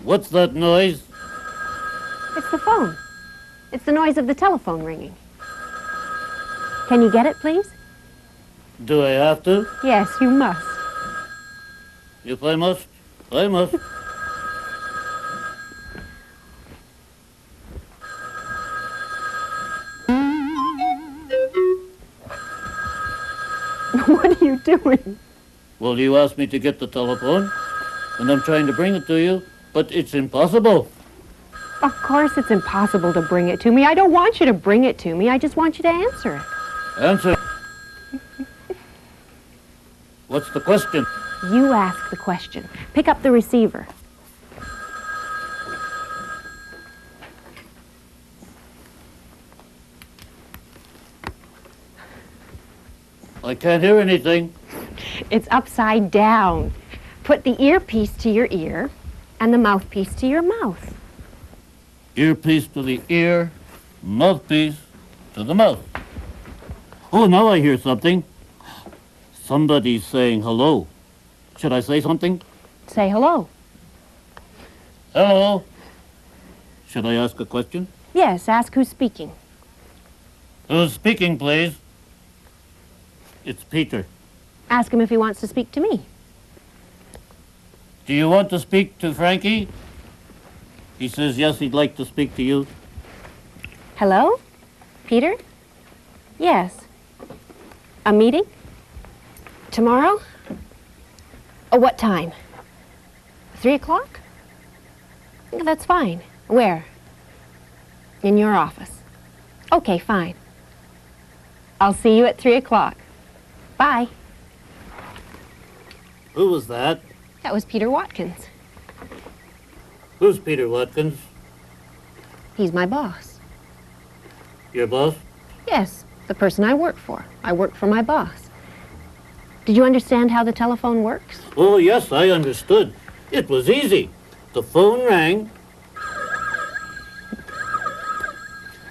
What's that noise? It's the phone. It's the noise of the telephone ringing. Can you get it, please? Do I have to? Yes, you must. If I must, I must. What are you doing? Well, you asked me to get the telephone, and I'm trying to bring it to you, but it's impossible. Of course it's impossible to bring it to me. I don't want you to bring it to me. I just want you to answer it. Answer. What's the question? You ask the question. Pick up the receiver. I can't hear anything. It's upside down. Put the earpiece to your ear and the mouthpiece to your mouth. Earpiece to the ear, mouthpiece to the mouth. Oh, now I hear something. Somebody's saying hello. Should I say something? Say hello. Hello. Should I ask a question? Yes, ask who's speaking. Who's speaking, please? It's Peter. Ask him if he wants to speak to me. Do you want to speak to Frankie? He says yes, he'd like to speak to you. Hello? Peter? Yes. A meeting? Tomorrow? Oh, what time? 3 o'clock? That's fine. Where? In your office. Okay, fine. I'll see you at 3 o'clock. Bye. Who was that? That was Peter Watkins. Who's Peter Watkins? He's my boss. Your boss? Yes, the person I work for. I work for my boss. Did you understand how the telephone works? Oh, yes, I understood. It was easy. The phone rang.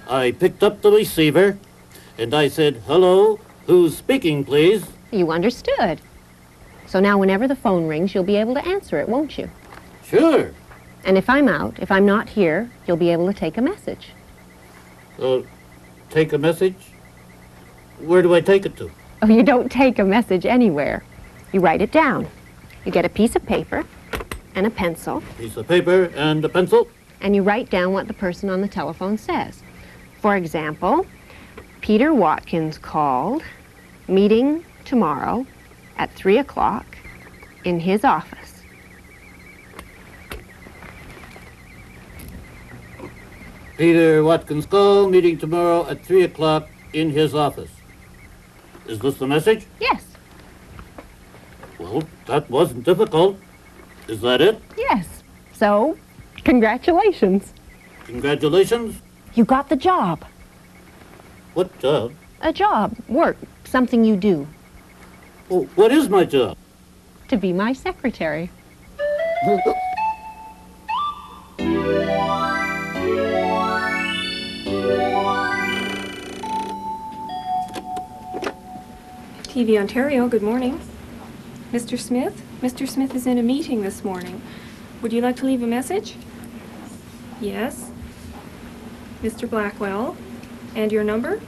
I picked up the receiver, and I said, hello, who's speaking, please? You understood. So now whenever the phone rings, you'll be able to answer it, won't you? Sure. And if I'm out, if I'm not here, you'll be able to take a message. Take a message? Where do I take it to? Oh, you don't take a message anywhere. You write it down. You get a piece of paper and a pencil, Piece of paper and a pencil? and you write down what the person on the telephone says. For example, Peter Watkins called, meeting tomorrow at 3 o'clock in his office. Peter Watkins call, meeting tomorrow at 3 o'clock in his office. Is this the message? Yes, Well, that wasn't difficult. Is that it? yes. So, congratulations. Congratulations. You got the job. What job? A job, work, something you do. Oh, what is my job? To be my secretary. TV Ontario, good morning. Mr. Smith? Mr. Smith is in a meeting this morning. Would you like to leave a message? Yes. Mr. Blackwell. And your number?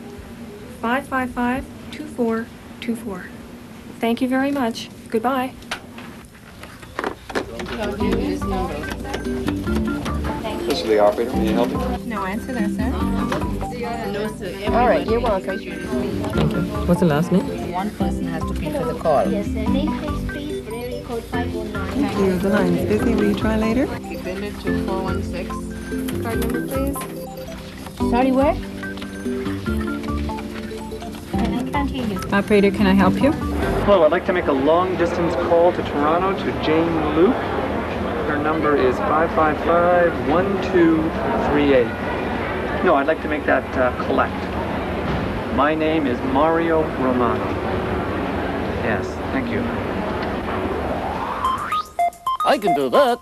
555-2424. Thank you very much. Goodbye. This is the operator. May I help you? No answer there, sir. All right, you're welcome. What's the last name? One person has to pay for the call. Yes, name please, for area code 519. Thank you. The line is busy. Will you try later? Keep it to 416. Card number, please. Sorry, where? I can't hear you. Operator, can I help you? Hello, I'd like to make a long-distance call to Toronto to Jane Luke. Her number is 555-1238. No, I'd like to make that collect. My name is Mario Romano. Yes, thank you. I can do that.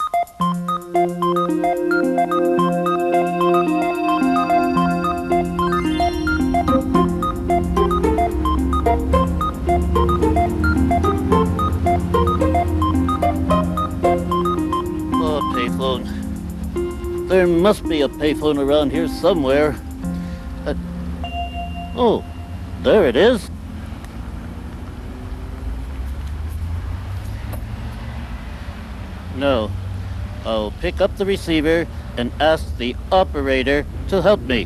There must be a payphone around here somewhere. Oh, there it is. No, I'll pick up the receiver and ask the operator to help me.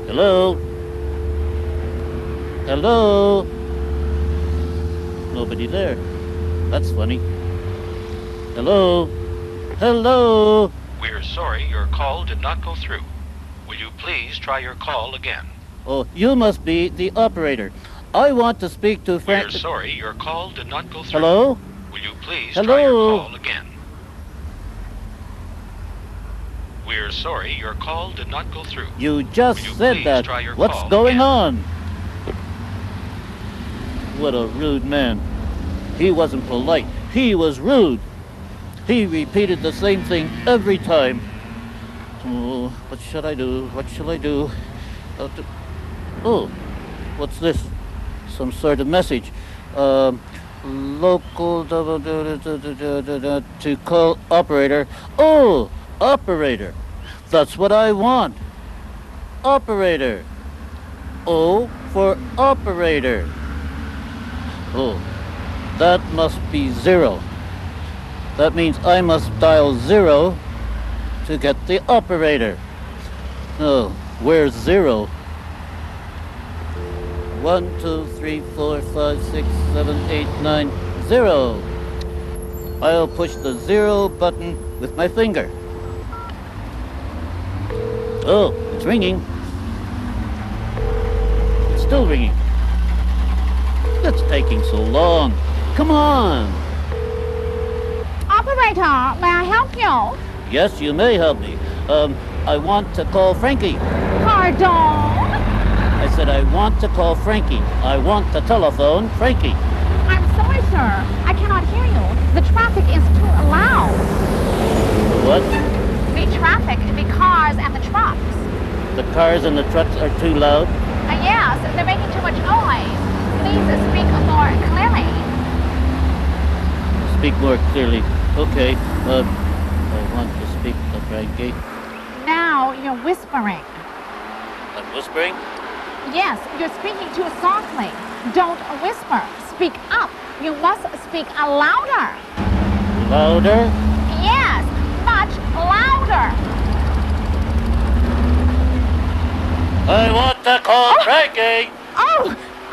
Hello? Hello? Nobody there. That's funny. Hello? Hello? We're sorry your call did not go through. Will you please try your call again? Oh, you must be the operator. I want to speak to Frank. We're sorry your call did not go through. Hello? Will you please Hello? try your call again? We're sorry your call did not go through. You just Will you said please that. try your What's call going again? on? What a rude man. He wasn't polite. He was rude. He repeated the same thing every time. Oh, what should I do? What shall I do? Oh, what's this? Some sort of message. Local to call operator. Oh, operator. That's what I want. Operator. O for operator. Oh, that must be 0. That means I must dial 0 to get the operator. Oh, where's 0? 1, 2, 3, 4, 5, 6, 7, 8, 9, 0. I'll push the 0 button with my finger. Oh, it's ringing. It's still ringing. It's taking so long. Come on. Operator, may I help you? Yes, you may help me. I want to call Frankie. Pardon? I said I want to call Frankie. I want the telephone, Frankie. I'm sorry, sir. I cannot hear you. The traffic is too loud. What? The traffic, the cars and the trucks. The cars and the trucks are too loud? Yes, they're making too much noise. Please speak more clearly. Speak more clearly. Okay. I want to speak to Frankie. Now you're whispering. I'm whispering? Yes, you're speaking too softly. Don't whisper. Speak up. You must speak louder. Louder? Yes, much louder. I want to call Frankie.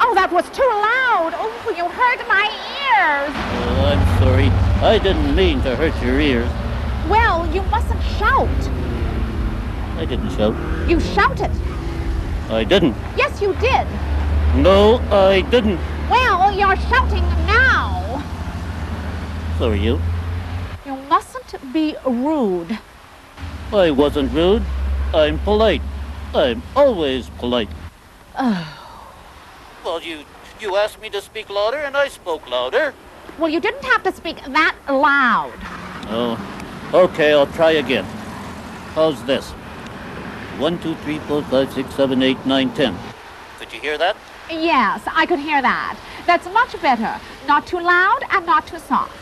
Oh, that was too loud. Oh, you hurt my ears. Oh, I'm sorry. I didn't mean to hurt your ears. Well, you mustn't shout. I didn't shout. You shouted. I didn't. Yes, you did. No, I didn't. Well, you're shouting now. So are you. You mustn't be rude. I wasn't rude. I'm polite. I'm always polite. Well, you asked me to speak louder, and I spoke louder. Well, you didn't have to speak that loud. Oh, okay, I'll try again. How's this? 1, 2, 3, 4, 5, 6, 7, 8, 9, 10. Could you hear that? Yes, I could hear that. That's much better. Not too loud and not too soft.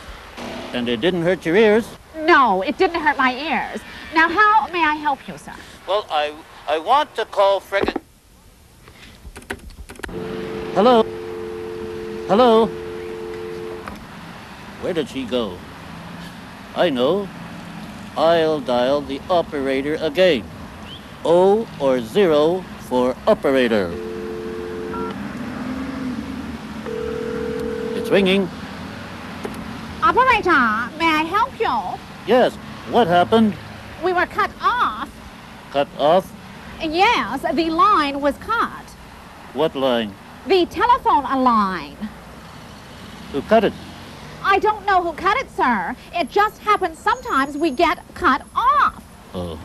And it didn't hurt your ears? No, it didn't hurt my ears. Now, how may I help you, sir? Well, I want to call Frankie. Hello? Hello? Where did she go? I know. I'll dial the operator again. O or 0 for operator. It's ringing. Operator, may I help you? Yes. What happened? We were cut off. Cut off? Yes, the line was cut. What line? The telephone line. Who cut it? I don't know who cut it, sir. It just happens sometimes we get cut off. Oh.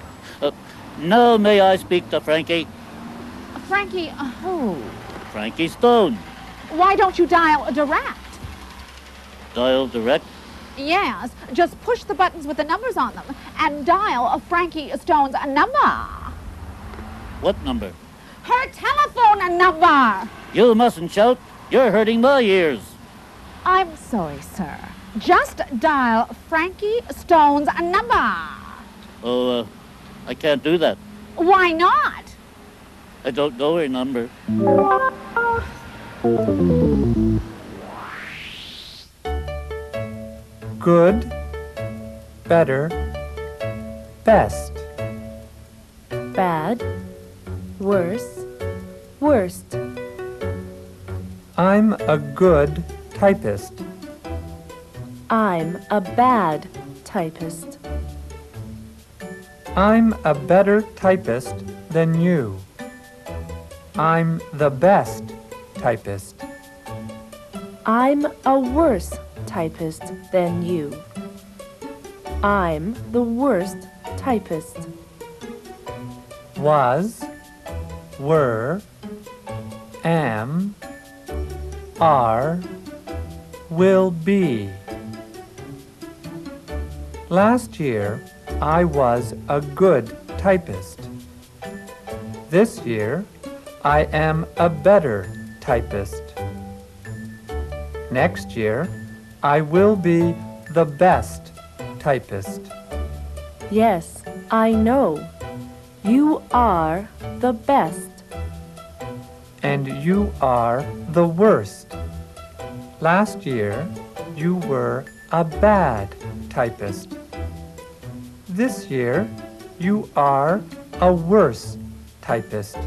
Now may I speak to Frankie? Frankie, who? Frankie Stone. Why don't you dial direct? Dial direct? Yes, just push the buttons with the numbers on them and dial Frankie Stone's number. What number? Her telephone number. You mustn't shout. You're hurting my ears. I'm sorry, sir. Just dial Frankie Stone's number. Oh, I can't do that. Why not? I don't know her number. Good, better, best. Bad, worse, worst. I'm a good typist. I'm a bad typist. I'm a better typist than you. I'm the best typist. I'm a worse typist than you. I'm the worst typist. Was, were, am, are, will be. Last year, I was a good typist. This year, I am a better typist. Next year, I will be the best typist. Yes, I know. You are the best. And you are the worst. Last year, you were a bad typist. This year, you are a worse typist.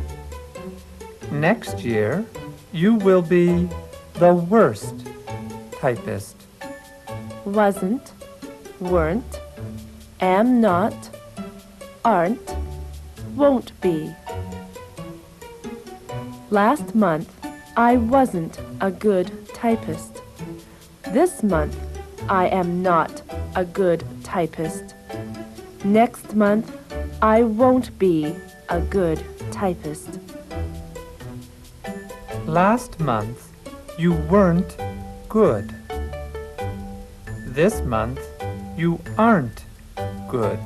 Next year, you will be the worst typist. Wasn't, weren't, am not, aren't, won't be. Last month, I wasn't a good typist. This month, I am not a good typist. Next month, I won't be a good typist. Last month, you weren't good. This month, you aren't good.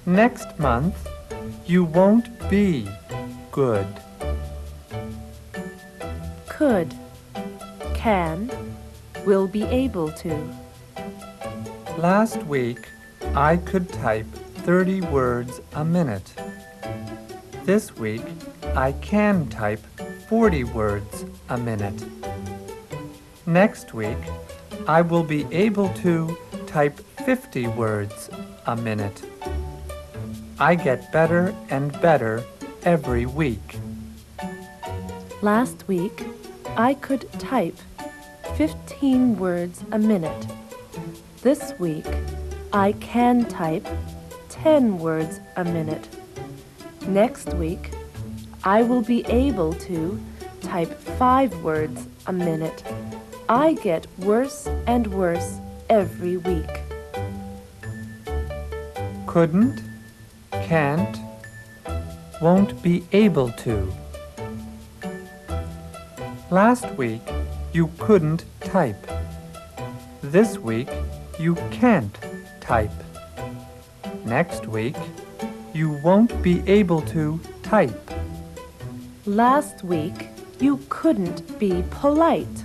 Next month, you won't be good. Could, can, will be able to. Last week, I could type 30 words a minute. This week, I can type 40 words a minute. Next week, I will be able to type 50 words a minute. I get better and better every week. Last week, I could type 15 words a minute. This week, I can type 10 words a minute. Next week, I will be able to type 5 words a minute. I get worse and worse every week. Couldn't, can't, won't be able to. Last week, you couldn't type. This week, you can't type. Next week, you won't be able to type. Last week, you couldn't be polite.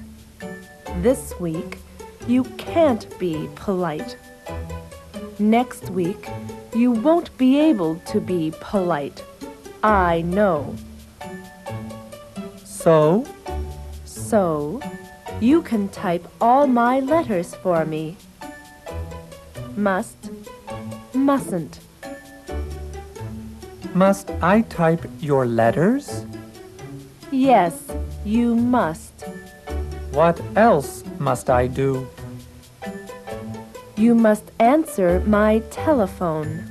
This week, you can't be polite. Next week, you won't be able to be polite. I know. So, you can type all my letters for me. Must, mustn't. must I type your letters? Yes, you must. What else must I do? You must answer my telephone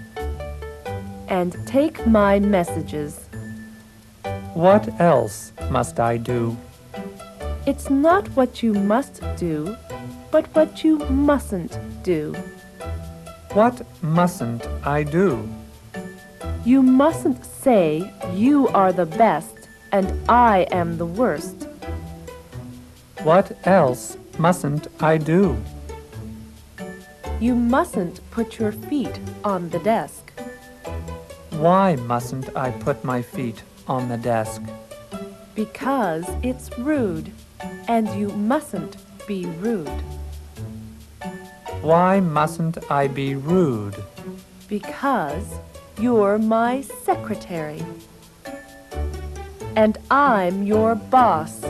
and take my messages. What else must I do? It's not what you must do, but what you mustn't do. What mustn't I do? You mustn't say you are the best and I am the worst. What else mustn't I do? You mustn't put your feet on the desk. Why mustn't I put my feet on the desk? Because it's rude, and you mustn't be rude. Why mustn't I be rude? Because you're my secretary. And I'm your boss.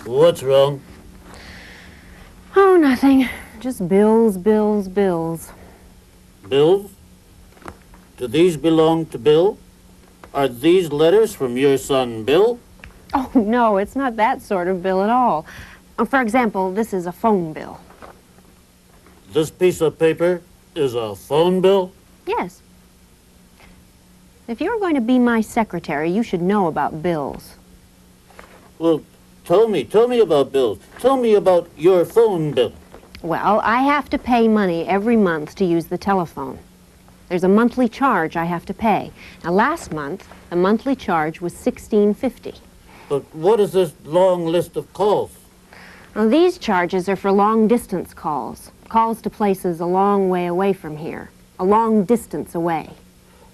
What's wrong? Oh, nothing. Just bills, bills, bills. Bills? Do these belong to Bill? Are these letters from your son, Bill? Oh, no, it's not that sort of bill at all. For example, this is a phone bill. This piece of paper is a phone bill? Yes. If you're going to be my secretary, you should know about bills. Well, tell me about bills. Tell me about your phone bill. Well, I have to pay money every month to use the telephone. There's a monthly charge I have to pay. Now, last month, the monthly charge was $16.50. But what is this long list of calls? Now, these charges are for long-distance calls. Calls to places a long way away from here. A long distance away.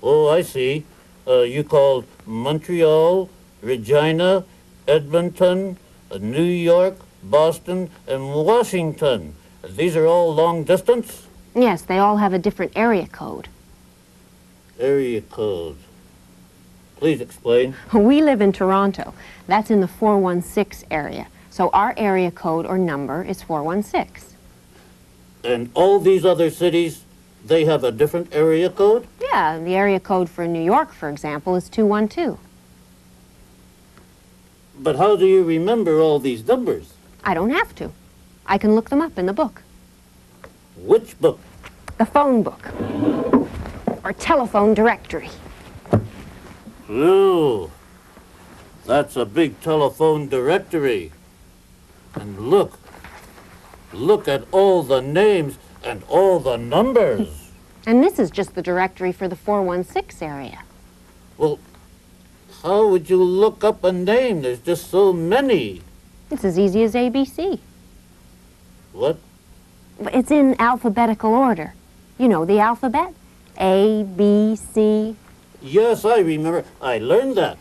Oh, I see. You called Montreal, Regina, Edmonton, New York, Boston, and Washington. These are all long distance? Yes, they all have a different area code. Area code. Please explain. We live in Toronto. That's in the 416 area. So our area code or number is 416. And all these other cities, they have a different area code? Yeah, the area code for New York, for example, is 212. But how do you remember all these numbers? I don't have to. I can look them up in the book. Which book? The phone book. Or telephone directory. Ooh, that's a big telephone directory. And look at all the names and all the numbers. And this is just the directory for the 416 area. Well, how would you look up a name? There's just so many. It's as easy as ABC. What? It's in alphabetical order. You know the alphabet? A, B, C. Yes, I remember. I learned that.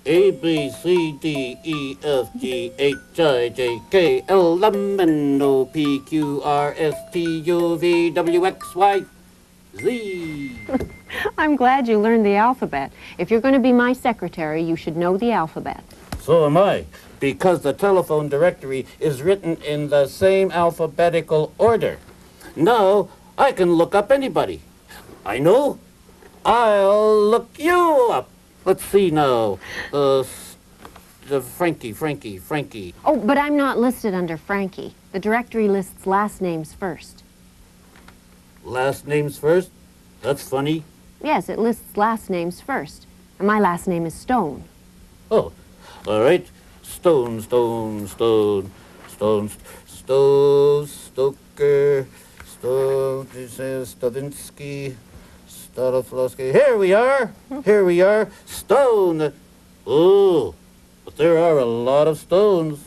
A, B, C, D, E, F, G, H, I, J, K, L, M, N, O, P, Q, R, S, T, U, V, W, X, Y, Z. I'm glad you learned the alphabet. If you're going to be my secretary, you should know the alphabet. So am I, because the telephone directory is written in the same alphabetical order. Now, I can look up anybody. I know. I'll look you up. Let's see now. Frankie. Oh, but I'm not listed under Frankie. The directory lists last names first. Last names first? That's funny. Yes, it lists last names first. And my last name is Stone. Oh, all right. Stone, Stoker, Stavinsky, Staroflosky. Here we are. Stone. Oh, but there are a lot of stones.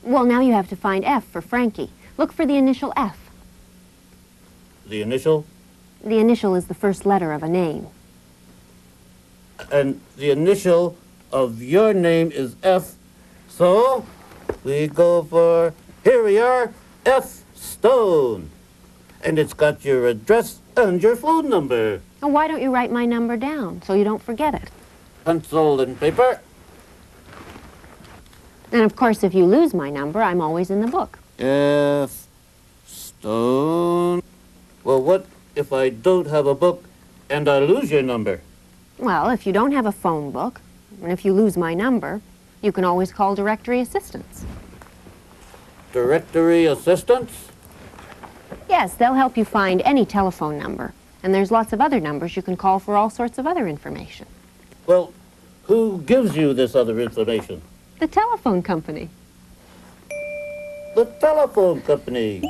Well, now you have to find F for Frankie. Look for the initial F. The initial? The initial is the first letter of a name. And the initial of your name is F. So we go for, here we are, F. Stone. And it's got your address and your phone number. Oh, why don't you write my number down so you don't forget it? Pencil and paper. And of course, if you lose my number, I'm always in the book. F. Stone. Well, what if I don't have a book and I lose your number? Well, if you don't have a phone book, and if you lose my number, you can always call directory assistance. Directory assistance? Yes, they'll help you find any telephone number. And there's lots of other numbers you can call for all sorts of other information. Well, who gives you this other information? The telephone company. The telephone company.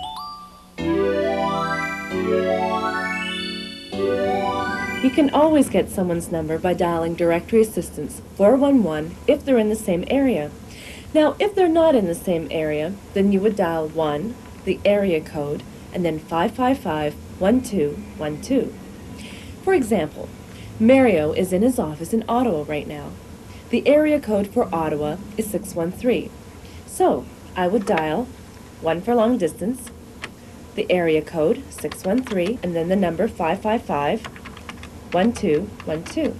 You can always get someone's number by dialing Directory Assistance 411 if they're in the same area. Now, if they're not in the same area, then you would dial 1, the area code, and then 555-1212. For example, Mario is in his office in Ottawa right now. The area code for Ottawa is 613. So, I would dial 1 for long distance, the area code 613, and then the number 555-1212.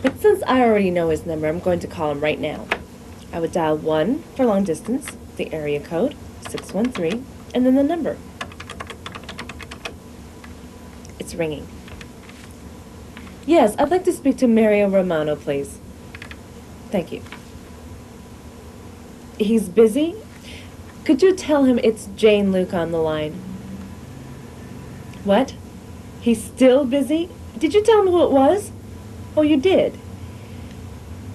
But since I already know his number, I'm going to call him right now. I would dial 1 for long distance, the area code 613, and then the number. It's ringing. Yes, I'd like to speak to Mario Romano, please. Thank you. He's busy? Could you tell him it's Jane Luke on the line? What? He's still busy? Did you tell him who it was? Oh, you did?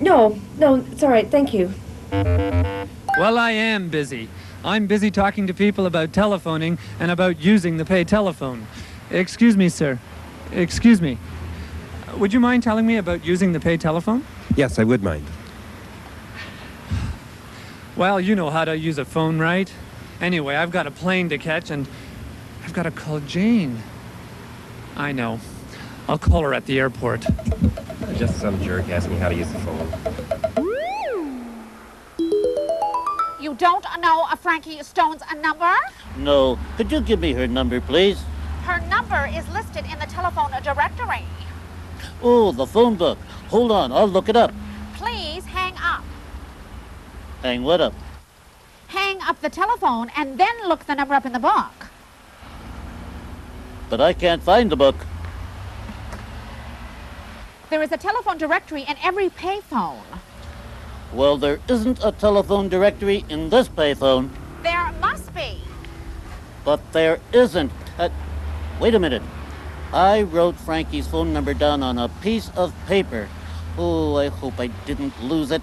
No, it's all right, thank you. Well, I am busy. I'm busy talking to people about telephoning and about using the pay telephone. Excuse me, sir. Excuse me. Would you mind telling me about using the pay telephone? Yes, I would mind. Well, you know how to use a phone, right? Anyway, I've got a plane to catch and I've got to call Jane. I know. I'll call her at the airport. Just some jerk asked me how to use the phone. You don't know Frankie Stone's number? No. Could you give me her number, please? Her number is listed in the telephone directory. Oh, the phone book. Hold on, I'll look it up. Please hang up. Hang what up? Hang up the telephone and then look the number up in the book. But I can't find the book. There is a telephone directory in every payphone. Well, there isn't a telephone directory in this payphone. There must be. But there isn't. Wait a minute. I wrote Frankie's phone number down on a piece of paper. Oh, I hope I didn't lose it.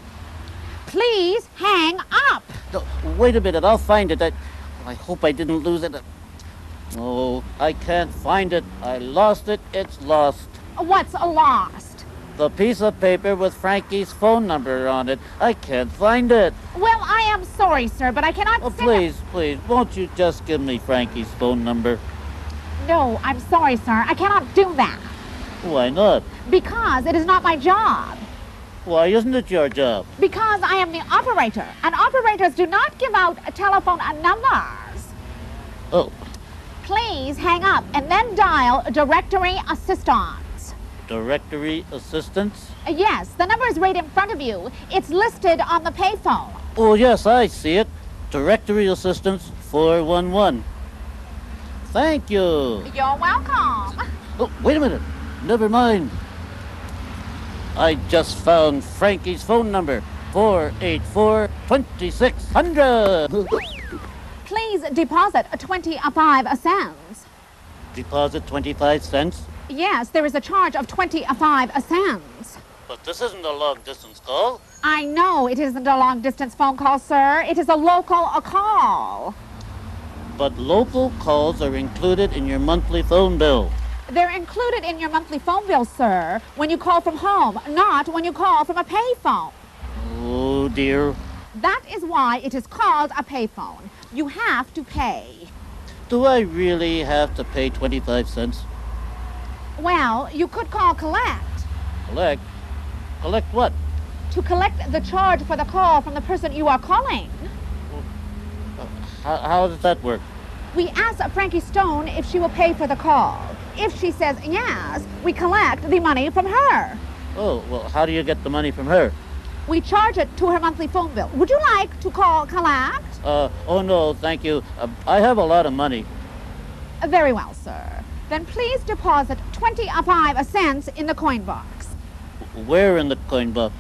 Please hang up. No, wait a minute, I'll find it. I hope I didn't lose it. Oh, I can't find it. I lost it. It's lost. What's lost? The piece of paper with Frankie's phone number on it. I can't find it. Well, I am sorry, sir, but I cannot Oh, send please, won't you just give me Frankie's phone number? No, I'm sorry, sir. I cannot do that. Why not? Because it is not my job. Why isn't it your job? Because I am the operator, and operators do not give out telephone numbers. Oh, Please hang up and then dial directory assistance. directory assistance? Yes, the number is right in front of you. It's listed on the payphone. Oh, yes, I see it. Directory assistance 411. Thank you. You're welcome. Oh, wait a minute. Never mind. I just found Frankie's phone number. 484-2600. Please deposit 25 cents. Deposit 25 cents? Yes, there is a charge of 25 cents. But this isn't a long-distance call. I know it isn't a long-distance phone call, sir. It is a local call. But local calls are included in your monthly phone bill. They're included in your monthly phone bill, sir, when you call from home, not when you call from a payphone. Oh, dear. That is why it is called a payphone. You have to pay. Do I really have to pay 25 cents? Well, you could call collect Collect? Collect what? to collect the charge for the call from the person you are calling. How does that work? We ask Frankie Stone if she will pay for the call. If she says yes, we collect the money from her. Oh, well, how do you get the money from her? We charge it to her monthly phone bill. Would you like to call collect? Oh, no, thank you. I have a lot of money. Very well, sir. Then please deposit 25 cents in the coin box. Where in the coin box?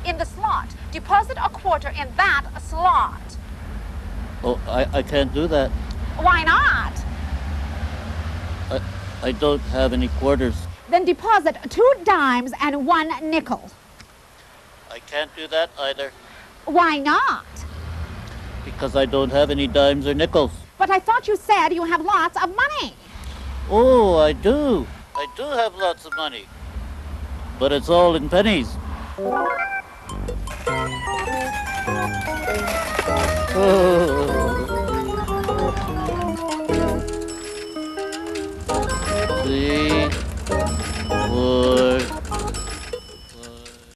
In the slot. Deposit a quarter in that slot. Oh, I can't do that. Why not? I don't have any quarters. Then deposit 2 dimes and 1 nickel. I can't do that either, Why not? because I don't have any dimes or nickels. But I thought you said you have lots of money. Oh, I do. I do have lots of money. But it's all in pennies. Oh.